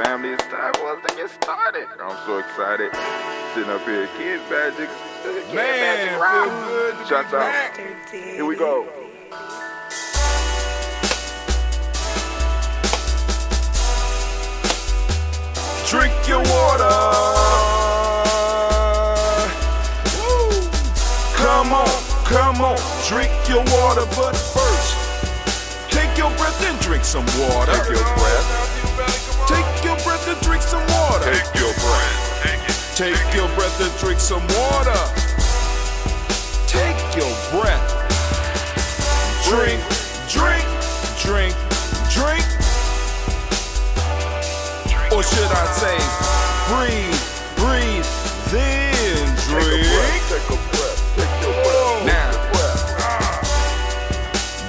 family, it's time for us to get started. I'm so excited. Sitting up here, Kids Magic. Man, feel good to Shots be out. back. Here we go. Drink your water. Woo. Come on, drink your water. But first, take your breath and drink some water. Take your breath. Take your breath and drink some water. Take your breath. Take your breath and drink some water. Take your breath. Drink, drink, drink, drink. Or should I say, breathe, breathe, then drink. Take a breath. Take your breath. Now,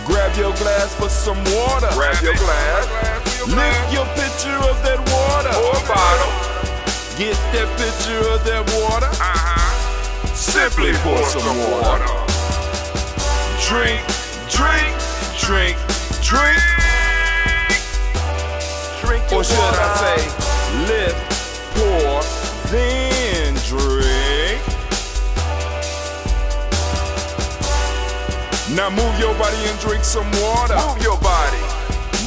grab your glass for some water. Grab your glass. Lift your pitcher of that water. Or a bottle. Get that pitcher of that water. Simply pour some water. Drink, drink, drink, drink. Drink your Or should water. I say, lift, pour, then drink. Now move your body and drink some water. Move your body.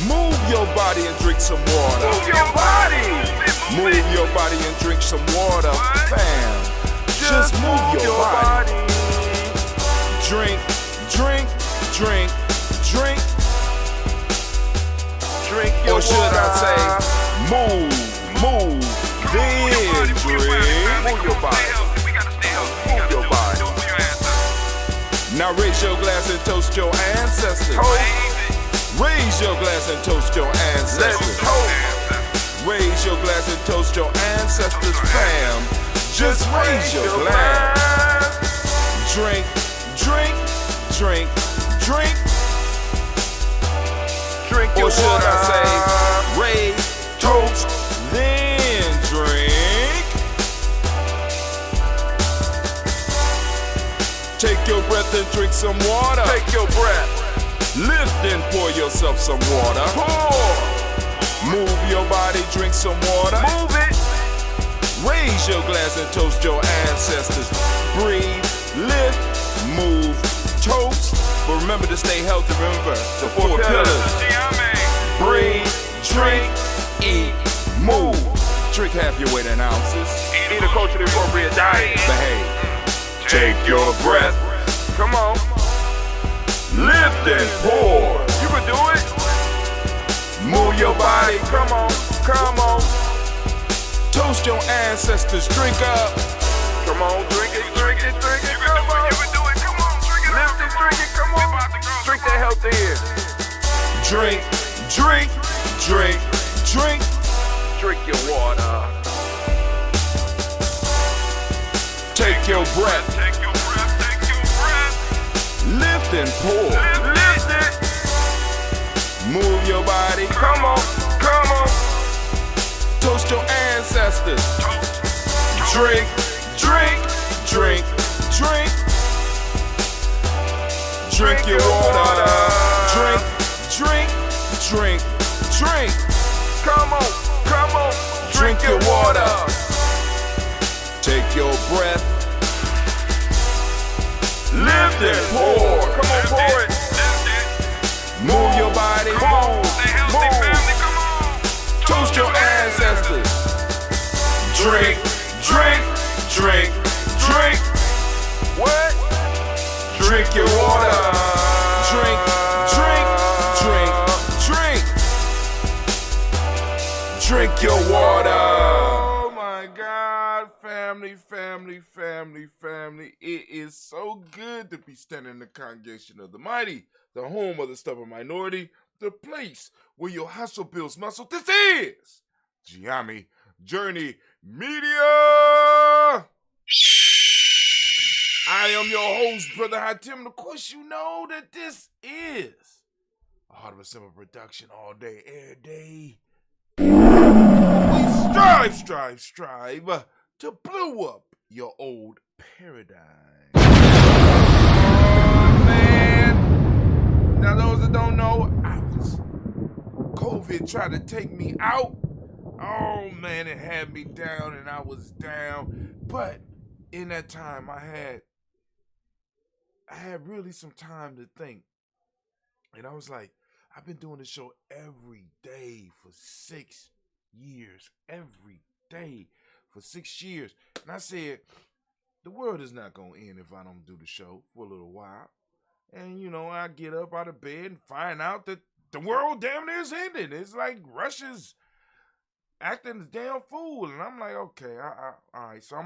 Move your body and drink some water. Move your body. Move your body and drink some water. Fam, just move your body. Drink, drink, drink, drink. Drink your Or should water. I say, move, then drink. Move your body. Move your body. Now raise your glass and toast your ancestors. Toast. Raise your glass and toast your Let's ancestors. toast. Raise your glass and toast your ancestors, fam. Just raise your glass. Drink, drink, drink, drink. Drink your Or should water. I say, raise, toast, then drink. Take your breath and drink some water. Take your breath. Lift and pour yourself some water. Pour. Move your body, drink some water. Move it. Raise your glass and toast your ancestors. Breathe, lift, move, toast. But remember to stay healthy. Remember the four pillars. Breathe, drink, eat, move. Drink half your weight in ounces. Eat a culturally appropriate diet. Behave. Take your breath. Come on. Lift and pour. You can do it. Move your body. Come on. Come on. Toast your ancestors. Drink up. Come on. Drink it. Drink it. Drink it. Come on. You can do it. Come on. Drink it. Lift it. Drink it. Come on. Drink that health in. Drink, drink, drink, drink. Drink your water. Take your breath. Take your breath. Take your breath. Lift and pour. Lift it. Move your body. Come on. Come on. Toast your ancestors. Drink, drink, drink, drink. Drink your water. Drink, drink, drink, drink. Come on. Come on. Drink your water. Take your breath. Lift and pour. Come on, pour it. Move your body. Come on. Move. Toast your ancestors. Drink, drink, drink, drink. What? Drink your water. Drink, drink, drink, drink. Drink your water. Oh my God, family. It is so good to be standing in the congregation of the mighty, the home of the stubborn minority, the place where your hustle builds muscle. This is GNJMedia. I am your host, Brother Hatim, and of course you know that this is a Heart of a Simple production all day, every day. We strive to blow up your old paradigm. Oh, man. Now, those that don't know, COVID tried to take me out. Oh man, it had me down and I was down. But in that time I had really some time to think. And I was like, I've been doing this show every day for 6 years. Every day for 6 years. And I said, the world is not going to end if I don't do the show for a little while. And, I get up out of bed and find out that the world damn near is ending. It's like Russia's acting a damn fool. And I'm like, okay, all right. So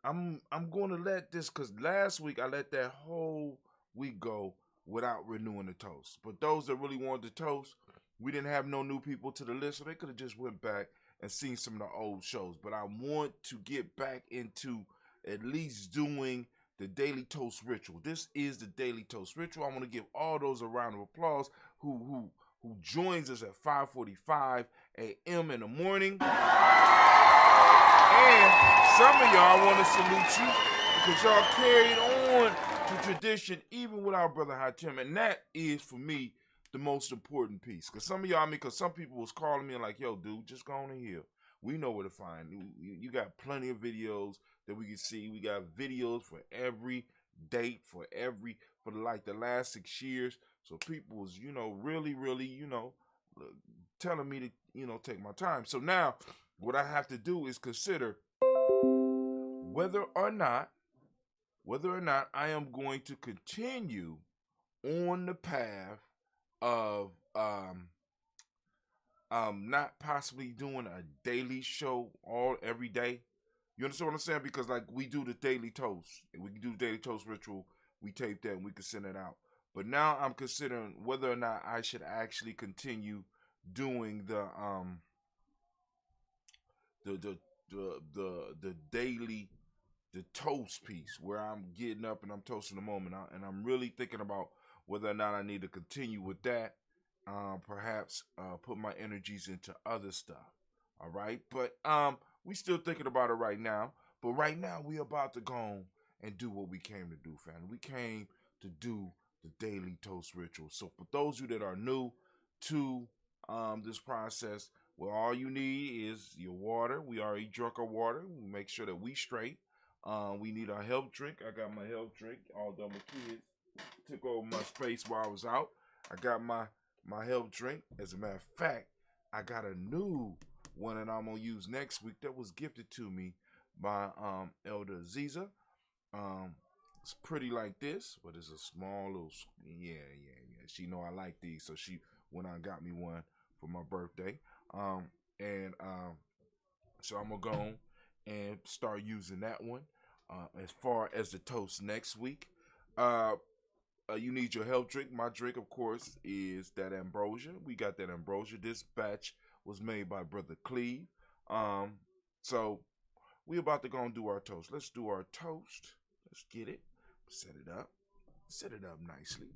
I'm gonna let this, because last week I let that whole week go without renewing the toast. But those that really wanted the toast, we didn't have no new people to the list, so they could have just went back and seen some of the old shows. But I want to get back into at least doing the Daily Toast Ritual. This is the Daily Toast Ritual. I want to give all those a round of applause who joins us at 5:45 a.m. in the morning. And some of y'all, I want to salute you because y'all carried on to tradition even with our brother Hatim. And that is, for me, the most important piece. Because some of y'all, because some people was calling me and like, yo, dude, just go on in here. We know where to find you. You got plenty of videos that we can see. We got videos for every date, for the last 6 years. So people was, really, telling me to, take my time. So now what I have to do is consider whether or not I am going to continue on the path of not possibly doing a daily show every day. You understand what I'm saying? Because like we do the daily toast, we can do the Daily Toast Ritual. We tape that and we can send it out. But now I'm considering whether or not I should actually continue doing the daily toast piece, where I'm getting up and I'm toasting the moment, and I'm really thinking about whether or not I need to continue with that. Perhaps put my energies into other stuff. All right, but we still thinking about it right now. But right now we about to go and do what we came to do, family. We came to do the Daily Toast Ritual. So for those of you that are new to this process, well, all you need is your water. We already drunk our water. We make sure that we straight. We need our health drink. I got my health drink. Although my kids took over my space while I was out, I got my health drink. As a matter of fact, I got a new one that I'm gonna use next week that was gifted to me by Elder Aziza. It's pretty like this, but it's a small little, yeah. She know I like these, so she went out and got me one for my birthday. And so I'm gonna go and start using that one. As far as the toast next week, you need your health drink. My drink, of course, is that ambrosia. We got that ambrosia. This batch was made by Brother Cleve. So we about to go and do our toast. Let's do our toast. Let's get it. Set it up. Set it up nicely.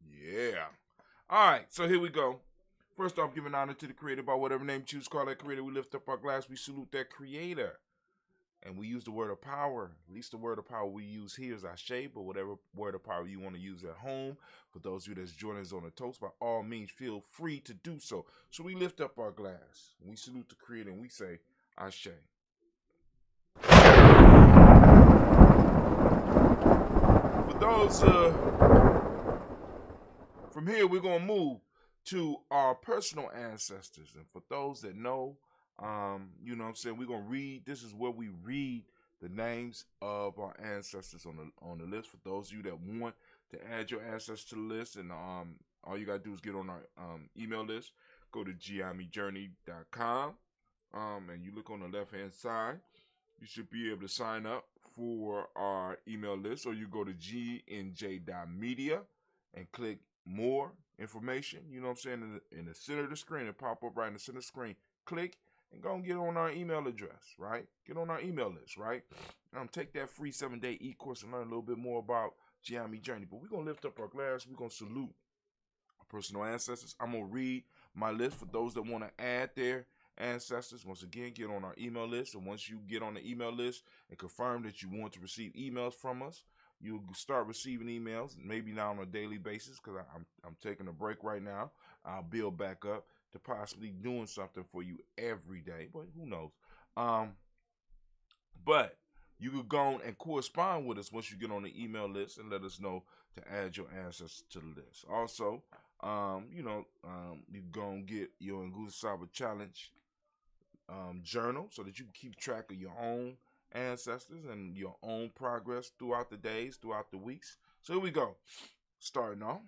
Yeah. All right, so here we go. First off, giving honor to the Creator by whatever name you choose to call that Creator. We lift up our glass. We salute that Creator. And we use the word of power. At least the word of power we use here is Ashe, but whatever word of power you want to use at home, for those of you that's joining us on the toast, by all means, feel free to do so. So we lift up our glass. We salute the Creator and we say Ashe. For those, from here, we're going to move to our personal ancestors. And for those that know, you know what I'm saying, we're going to read. This is where we read the names of our ancestors on the list. For those of you that want to add your ancestors to the list, and all you got to do is get on our email list. Go to GNJMedia.support, and you look on the left-hand side. You should be able to sign up for our email list, or you go to GNJ.Media and click more information. You know what I'm saying? In the center of the screen, it pop up right in the center of the screen. Click and go and get on our email address, right? Get on our email list, right? Take that free 7-day e-course and learn a little bit more about GNJMedia journey. But we're going to lift up our glass. We're going to salute our personal ancestors. I'm going to read my list for those that want to add their ancestors. Once again, get on our email list. And once you get on the email list and confirm that you want to receive emails from us, you'll start receiving emails, maybe not on a daily basis, because I'm taking a break right now. I'll build back up to possibly doing something for you every day, but who knows? But you could go on and correspond with us once you get on the email list and let us know to add your ancestors to the list. Also, you can go and get your Nguza Saba Challenge journal so that you can keep track of your own ancestors and your own progress throughout the days, throughout the weeks. So here we go. Starting off.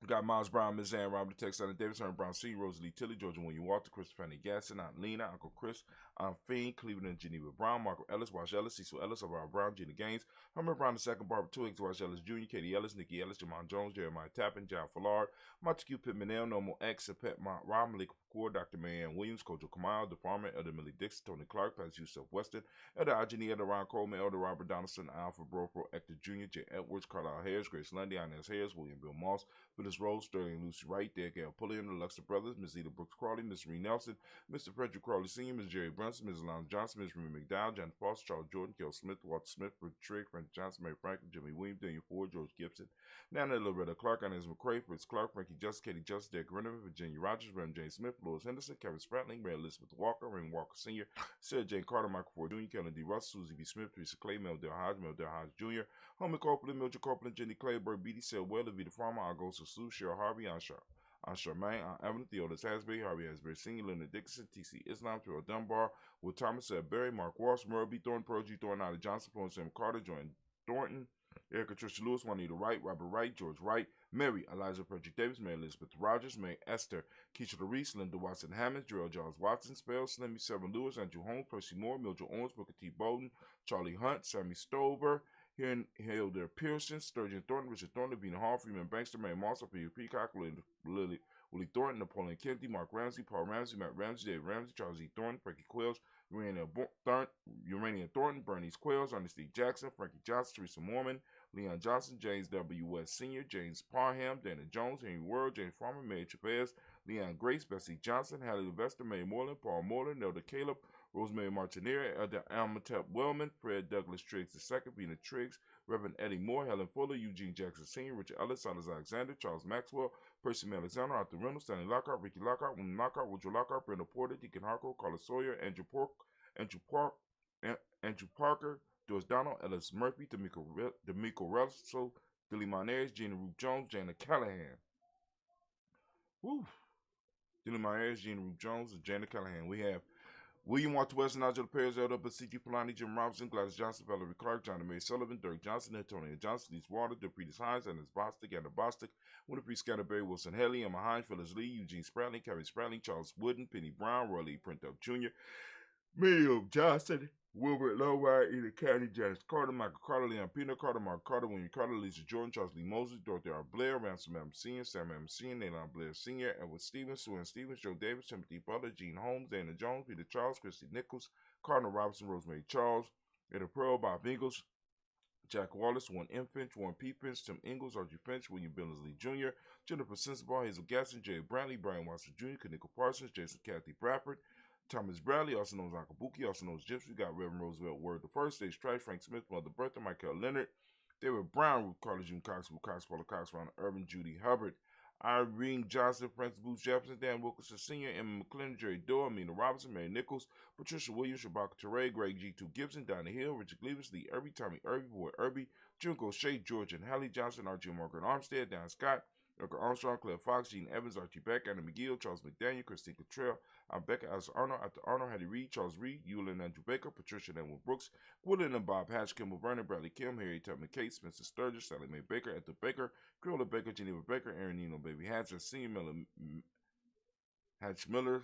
We got Miles Brown, Ms. Ann, Robert Tex, Allen Davis, Herman Brown, C. Rosalie Tilly, Georgia William Walter, Christopher Fanny Gasson, Aunt Lena, Uncle Chris, Aunt Fiend, Cleveland and Geneva Brown, Marco Ellis, Wash Ellis, Cecil Ellis, Aurora Brown, Gina Gaines, Herman Brown II, Barbara Twiggs, Wash Ellis Jr., Katie Ellis, Nikki Ellis, Jamon Jones, Jeremiah Tappan, John Fallard, Montague Pittman, Normal X, Pet Mont Rob, Malik Core, Dr. Marianne Williams, Kojo Kamal, The Farmer, Elder Millie Dixon, Tony Clark, Pass Yusuf Weston, Elder Ajani, Elder Ron Coleman, Elder Robert Donaldson, Alfred Brofro, Hector Jr., J. Edwards, Carlisle Harris, Grace Lundy, Inez Harris, William Bill Moss, Phyllis Rose, Sterling Lucy Wright, Derek L. Pulliam, the Luxor Brothers, Ms. Zeta Brooks Crawley, Ms. Ree Nelson, Mr. Frederick Crawley Sr., Ms. Jerry Brunson, Ms. Alon Johnson, Ms. Remy McDowell, John Foster, Charles Jordan, Kel Smith, Walter Smith, Richard Trigg, Frank Johnson, Mary Franklin, Jimmy Williams, Daniel Ford, George Gibson, Nana Loretta Clark, Inez McCrae, Fritz Clark, Frankie Justice, Katie Justice, Derek Renner, Virginia Rogers, Reverend James Smith, Louis Henderson, Kevin Spratling, Mary Elizabeth Walker, Raymond Walker Sr., Sarah Jane Carter, Michael Ford Jr., Kellen D. Russell, Susie B. Smith, Teresa Clay, Mel Del Hodge Jr., Homie Copeland, Mildred Copeland, Jenny Clayburg, B.D. Sell Weller, Vita Farmer, Augusta Sue, Cheryl Harvey, on Charmaine, on Evelyn, Theodis Hasbury, Harvey Hasbury Sr., Leonard Dixon, T.C. Islam, Terrell Dunbar, Will Thomas, Berry, Mark Walsh, Merle B. Thornton, Pearl G. Thornton, Ida Johnson, Paul Sam Carter, Joanne Thornton, Erica Tricia Lewis, Juanita Wright, Robert Wright, George Wright, Mary, Eliza Frederick Davis, Mary Elizabeth Rogers, Mary Esther, Keisha Reese, Linda Watson Hammond, Gerald Giles Watson, Spell, Slimmy, Seven Lewis, Andrew Holmes, Percy Moore, Mildred Owens, Booker T. Bowden, Charlie Hunt, Sammy Stover, Hilda Pearson, Sturgeon Thornton, Richard Thornton, Vina Hall, Freeman Bankster, Mary Moss, Peter Peacock, Willie Thornton, Napoleon Kennedy, Mark Ramsey, Paul Ramsey, Matt Ramsey, Dave Ramsey, Charles E. Thornton, Frankie Quills, Urania Thornton, Bernice Quills, Ernest D. Jackson, Frankie Johnson, Teresa Mormon, Leon Johnson, James W. West Sr., James Parham, Dana Jones, Henry World, James Farmer, Mary Chavez, Leon Grace, Bessie Johnson, Hallie Levester, Mary Moreland, Paul Moreland, Nelda Caleb, Rosemary Martinera, Elder Almatep Wellman, Fred Douglas Triggs II, Vina Triggs, Reverend Eddie Moore, Helen Fuller, Eugene Jackson Sr., Richard Ellis, Silas Alexander, Charles Maxwell, Percy Alexander, Arthur Reynolds, Stanley Lockhart, Ricky Lockhart, William Lockhart, Woodrow Lockhart, Brenda Porter, Deacon Harco, Carla Sawyer, Andrew Parker, Doris Donald, Ellis Murphy, D'Amico Russell, Billy Monares, Gina Root Jones, Jana Callahan. Woo! Billy Monares, Gina Root Jones, and Jana Callahan. We have William Walter Weston, Angela Perez, Elder C.G. Polani, Jim Robinson, Gladys Johnson, Valerie Clark, John May Sullivan, Dirk Johnson, Antonia Johnson, Lise Water, DePretis Hines, Annis Bostic, Anna Bostic, Winifred Scatterberry, Wilson Haley, Emma Hines, Phyllis Lee, Eugene Spratling, Carrie Spratling, Charles Wooden, Penny Brown, Roy Lee Printup Jr., Miriam Johnson, Wilbert Lowry, Edith County, Janice Carter, Michael Carter, Leon Pino Carter, Mark Carter, William Carter, Lisa Jordan, Charles Lee Moses, Dorothy R. Blair, Ransom M. Sr., Sam M. Sr., Nayland Blair Sr., Edward Stevens, Sue Ann Stevens, Joe Davis, Timothy Butler, Gene Holmes, Dana Jones, Peter Charles, Christy Nichols, Cardinal Robinson, Rosemary Charles, Etta Pearl, Bob Ingalls, Jack Wallace, Warren M. Finch, Warren P. Finch, Tim Ingalls, Archie Finch, William Billingsley Jr., Jennifer Sensabaugh, Hazel Gasson, Jay Brantley, Brian Watson Jr., Kanika Parsons, Jason Kathy Bradford, Thomas Bradley, also known as Uncle Buki, also known as Gypsy. We got Reverend Roosevelt Word the First, Stage Trash, Frank Smith, Mother Bertha, Michael Leonard, David Brown, Ruth Carter, June Cox, Will Cox, Paula Cox, Ron Urban, Judy Hubbard, Irene Johnson, Francis Booth Jefferson, Dan Wilkinson Sr., Emma McClendon, Jerry Doyle, Amina Robinson, Mary Nichols, Patricia Williams, Shabaka Teray, Greg G2 Gibson, Donna Hill, Richard Cleavis, Lee Irby, Tommy Irby, Boy Irby, Jim Gaucher, George and Hallie Johnson, Archie Margaret Armstead, Dan Scott, Erica Armstrong, Claire Fox, Gene Evans, Archie Beck, Anna McGill, Charles McDaniel, Christine Cottrell, Becca Alice Arnold, After Arnold, Hattie Reed, Charles Reed, Eulin Andrew Baker, Patricia Denwood Brooks, Gwendolyn and Bob Hatch, Kimball Vernon, Bradley Kim, Harry Tubman Kate, Spencer Sturgis, Sally Mae Baker, Ethel Baker, Creola Baker, Geneva Baker, Aaron Nino, Baby Hatch, Senior Miller, Hatch Miller,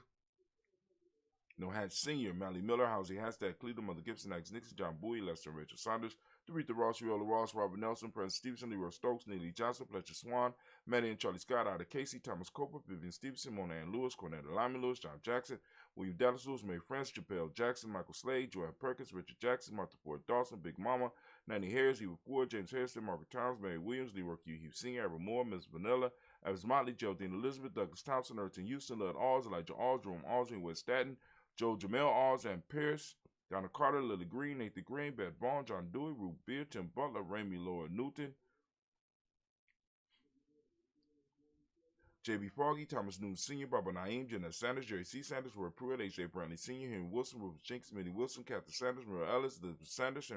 Hatch Senior, Mally Miller, Housie Hashtag, Cleveland, Mother Gibson, Alex Nixon, John Bowie, Lester and Rachel Saunders, Doretha Ross, Riola Ross, Robert Nelson, President Stevenson, Leroy Stokes, Neely Johnson, Fletcher Swan, Maddie and Charlie Scott, Ida Casey, Thomas Coper, Vivian Stevenson, Mona Ann Lewis, Cornetta Lyman Lewis, John Jackson, William Dallas Lewis, Mary France, Chappelle Jackson, Michael Slade, Joanne Perkins, Richard Jackson, Martha Ford Dawson, Big Mama, Nanny Harris, Eva Ford, James Harrison, Margaret Towns, Mary Williams, Leroy Q. Hugh Senior, Ever Moore, Ms. Vanilla, Evans Motley, Geraldine Elizabeth, Douglas Thompson, Erton Houston, Lud Alls, Elijah Alls, Jerome Alls, West Staten, Joe Jamel Alls, and Pierce, Donna Carter, Lily Green, Nathan Green, Beth Vaughn, John Dewey, Ruth Beard, Tim Butler, Ramey Lord Newton, J.B. Foggy, Thomas Newton Sr., Barbara Naeem, Jeanette Sanders, Jerry C. Sanders, Roy Pruitt, H.J. Brantley Sr., Henry Wilson, Rufus Jenkins, Minnie Wilson, Catherine Sanders, Muriel Ellis, Elizabeth Sanders,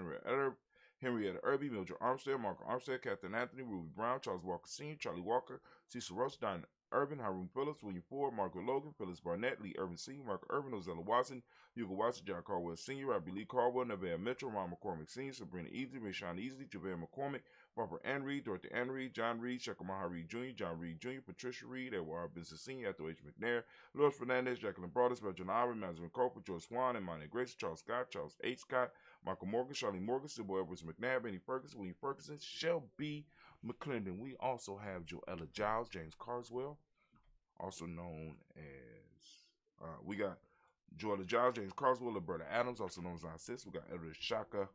Henrietta Irby, Mildred Armstead, Mark Armstead, Catherine Anthony, Ruby Brown, Charles Walker Sr., Charlie Walker, Cecil Roach, Diane Irvin, Hiram Phillips, William Ford, Margaret Logan, Phyllis Barnett, Lee Irvin Sr., Mark Irvin, Ozella Watson, Hugo Watson, John Caldwell Sr., Robbie Lee Caldwell, Nevaeh Mitchell, Ron McCormick Sr., Sabrina Easley, Rashawn Easley, JaVale McCormick, Barbara Ann Reed, Dorothy Ann Reed, John Reed, Shekamaha Reed Jr., John Reed Jr., Patricia Reed, Edward R. Benson Sr., Ethel H. McNair, Louis Fernandez, Jacqueline Broadus, Benjamin Ivory, Mazarin Coper, George Swan, Imani Grace, Charles Scott, Charles H. Scott, Michael Morgan, Charlie Morgan, Sybil Edwards McNabb, Benny Ferguson, William Ferguson, Shelby McClendon. We also have Joella Giles, James Carswell, also known as, we got Joella Giles, James Carswell, Roberta Adams, also known as Aunt Sis. We got Elder Shaka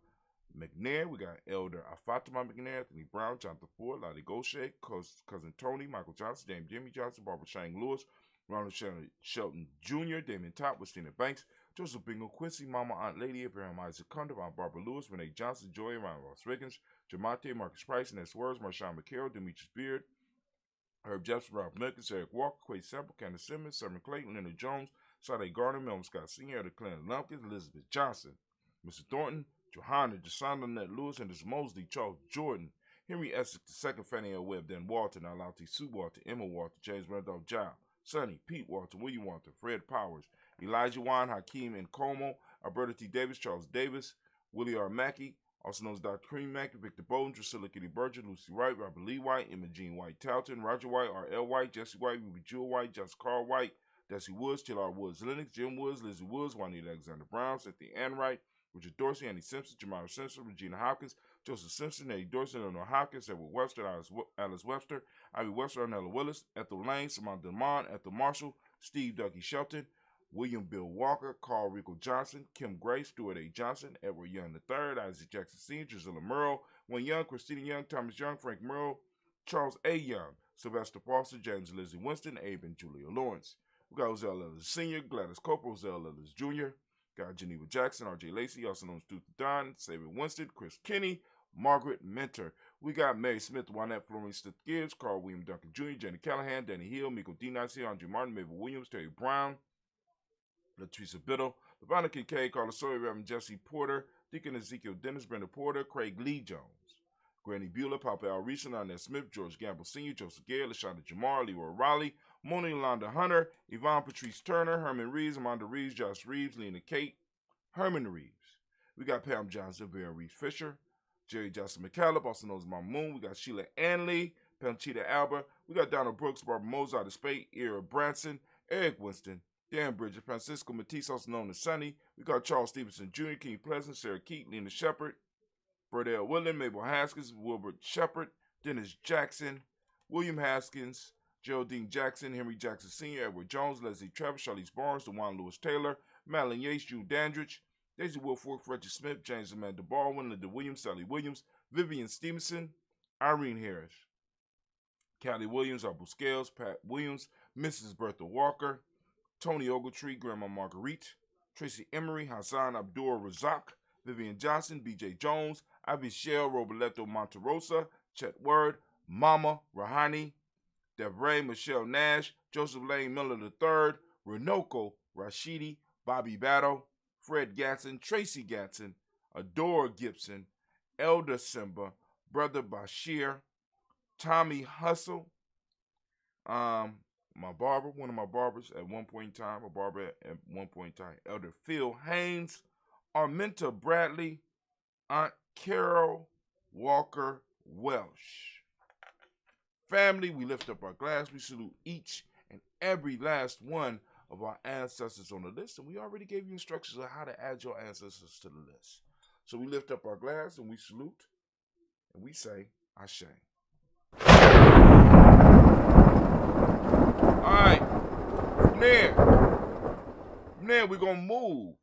McNair, we got Elder Afatima McNair, Anthony Brown, Jonathan Ford, Lottie Gaucher, Cousin Tony, Michael Johnson, James Jimmy Johnson, Barbara Shang Lewis, Ronald Shelton Jr., Damon Top, Christina Banks, Joseph Bingo Quincy, Mama Aunt Lady, Abraham Isaac Cunder, Aunt Barbara Lewis, Renee Johnson, Joy, Ryan Ross Riggins, Jamonte, Marcus Price, Ness Words, Marshawn McCarroll, Demetrius Beard, Herb Jeffs, Ralph Milkins, Eric Walker, Quay Semple, Candace Simmons, Sermon Clayton, Leonard Jones, Sade Gardner, Melvin Scott Sr., Elder Clinton Lumpkins, Elizabeth Johnson, Mr. Thornton, Johanna, Jasonda Nett Lewis, Henderson Mosley, Charles Jordan, Henry Essex II, Fannie L. Webb, Dan Walton, Alauti Sue Walter, Emma Walter, James Randolph Giles, Sonny, Pete Walter, William Walter, Fred Powers, Elijah Wine, Hakeem Nkomo, Alberta T. Davis, Charles Davis, Willie R. Mackey, also known as Dr. Cream Mackey, Victor Bowden, Drusilla Kitty Berger, Lucy Wright, Robert Lee White, Emma Jean White Talton, Roger White, R.L. White, Jesse White, Ruby Jewel White, Jess Carl White, Desi Woods, Taylor Woods, Lennox, Jim Woods, Lizzie Woods, Juanita Alexander Brown, Cynthia Ann Wright, Richard Dorsey, Andy Simpson, Jamara Simpson, Regina Hopkins, Joseph Simpson, Eddie Dorsey, Eleanor Hopkins, Edward Webster, Alice Webster, Ivy Webster, Arnella Willis, Ethel Lane, Samantha Demond, Ethel Marshall, Steve Dougie Shelton, William Bill Walker, Carl Rico Johnson, Kim Gray, Stuart A. Johnson, Edward Young III, Isaac Jackson Sr., Drusilla Merle, Wayne Young, Christina Young, Thomas Young, Frank Merle, Charles A. Young, Sylvester Foster, James and Lizzie Winston, Abe and Julia Lawrence. We got Ozell Ellis Sr., Gladys Cooper, Ozell Ellis Jr., got Geneva Jackson, R.J. Lacey, also known as Duke Don, Xavier Winston, Chris Kinney, Margaret Mentor. We got Mary Smith, Juanette Florence Smith Gibbs, Carl William Duncan Jr., Jenny Callahan, Danny Hill, Miko D. Nancy, Andre Martin, Mabel Williams, Terry Brown, Latricia Biddle, Lavonna Kincaid, Carla Sawyer, Reverend Jesse Porter, Deacon Ezekiel Dennis, Brenda Porter, Craig Lee Jones, Granny Bueller, Papa Al Reese, Lionel Smith, George Gamble Sr., Joseph Gale, LaShonda Jamar, Leroy Raleigh, Mona Yolanda Hunter, Yvonne Patrice Turner, Herman Reeves, Amanda Reeves, Josh Reeves, Lena Kate, Herman Reeves. We got Pam Johnson, Vera Reeves Fisher, Jerry Johnson McCallum, also known as Mama Moon. We got Sheila Anley, Panchita Alba. We got Donald Brooks, Barbara Mozart of Spade, Ira Branson, Eric Winston, Dan Bridges, Francisco Matisse, also known as Sonny. We got Charles Stevenson Jr., King Pleasant, Sarah Keat, Lena Shepard, Burdell Woodland, Mabel Haskins, Wilbert Shepard, Dennis Jackson, William Haskins, Geraldine Jackson, Henry Jackson Sr., Edward Jones, Leslie Travis, Charlize Barnes, DeJuan Lewis Taylor, Madeline Yates, Jude Dandridge, Daisy Wilfork, Frederick Smith, James Amanda Baldwin, Linda Williams, Sally Williams, Vivian Stevenson, Irene Harris, Callie Williams, Abu Scales, Pat Williams, Mrs. Bertha Walker, Tony Ogletree, Grandma Marguerite, Tracy Emery, Hassan Abdul Razak, Vivian Johnson, B.J. Jones, Ivy Shell, Roberto Monterosa, Chet Word, Mama Rahani, Devray Michelle Nash, Joseph Lane Miller III, Renoko Rashidi, Bobby Battle, Fred Gatson, Tracy Gatson, Adora Gibson, Elder Simba, Brother Bashir, Tommy Hustle, my barber, one of my barbers at one point in time, Elder Phil Haynes, Arminta Bradley, Aunt Carol Walker Welsh. Family, we lift up our glass. We salute each and every last one of our ancestors on the list, and we already gave you instructions on how to add your ancestors to the list. So we lift up our glass and we salute, and we say, Ashe. All right, from there we're going to move,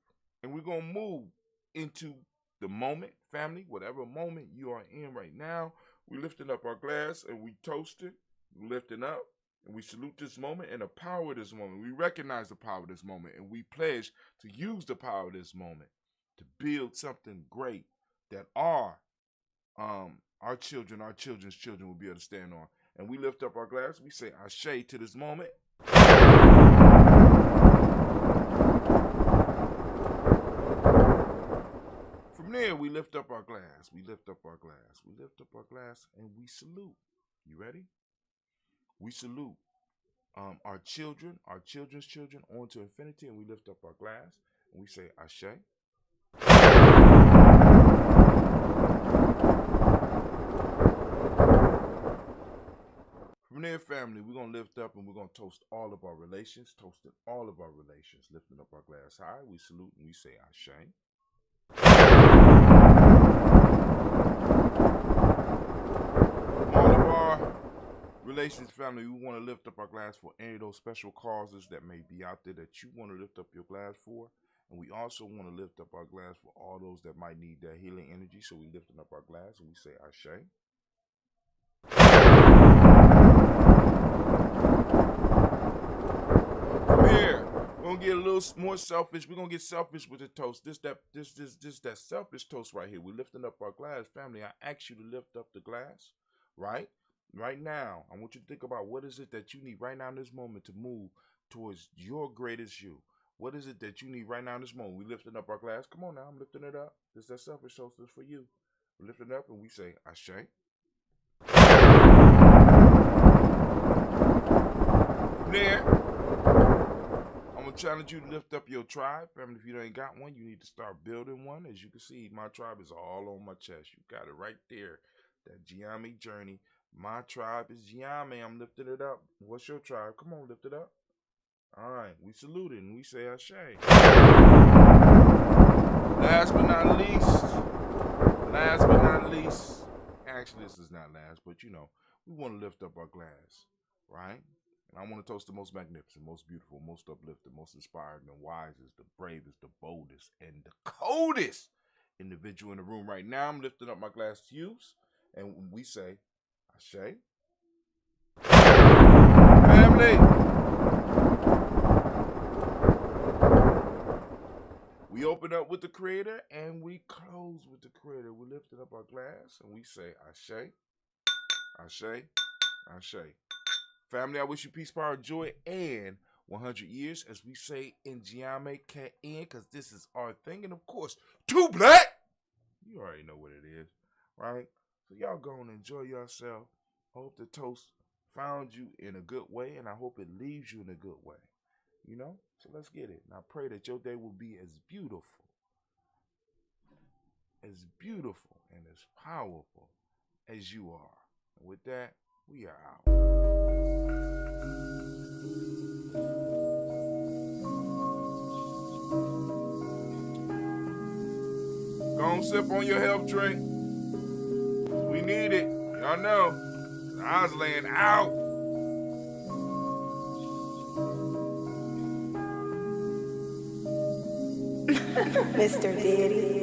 and we're going to move into the moment, family, whatever moment you are in right now. We're lifting up our glass, and we toast it, we're lifting up, and we salute this moment and the power of this moment. We recognize the power of this moment, and we pledge to use the power of this moment to build something great that our children, our children's children will be able to stand on. And we lift up our glass. We say ashe to this moment. From there, we lift up our glass. We lift up our glass. We lift up our glass and we salute. You ready? We salute our children, our children's children, on to infinity, and we lift up our glass and we say ashe. From there, family, we're going to lift up and we're going to toast all of our relations, toasting all of our relations, lifting up our glass high. We salute and we say ashe. All of our relations, family, we want to lift up our glass for any of those special causes that may be out there that you want to lift up your glass for. And we also want to lift up our glass for all those that might need that healing energy. So we lifting up our glass and we say ashe. From here, we're gonna get a little more selfish. We're gonna get selfish with the toast. This that selfish toast right here. We're lifting up our glass, family. I ask you to lift up the glass, right? Right now, I want you to think about what is it that you need right now in this moment to move towards your greatest you. What is it that you need right now in this moment? We're lifting up our glass. Come on now, I'm lifting it up. This that selfish toast is for you. We're lifting it up and we say ashe. From there, I'm going to challenge you to lift up your tribe. Family, if you ain't got one, you need to start building one. As you can see, my tribe is all on my chest. You got it right there. That GNJMedia journey. My tribe is GNJMedia. I'm lifting it up. What's your tribe? Come on, lift it up. All right, we salute it and we say ashe. Last but not least, actually this is not last, but you know, we want to lift up our glass, right? And I want to toast the most magnificent, most beautiful, most uplifting, most inspired, the wisest, the bravest, the boldest, and the coldest individual in the room right now. I'm lifting up my glass to you, and we say ashe. Family, we open up with the Creator and we close with the Creator. We lifting up our glass and we say ashe, ashe, ashe. Family, I wish you peace, power, joy, and 100 years, as we say in GNJMedia, because this is our thing. And of course, too black. You already know what it is, right? So y'all go and enjoy yourself. Hope the toast found you in a good way, and I hope it leaves you in a good way. You know? So let's get it. And I pray that your day will be as beautiful and as powerful as you are. And with that, we are out. Go on, sip on your health drink. We need it. Y'all know. I was laying out. Mr. Daddy.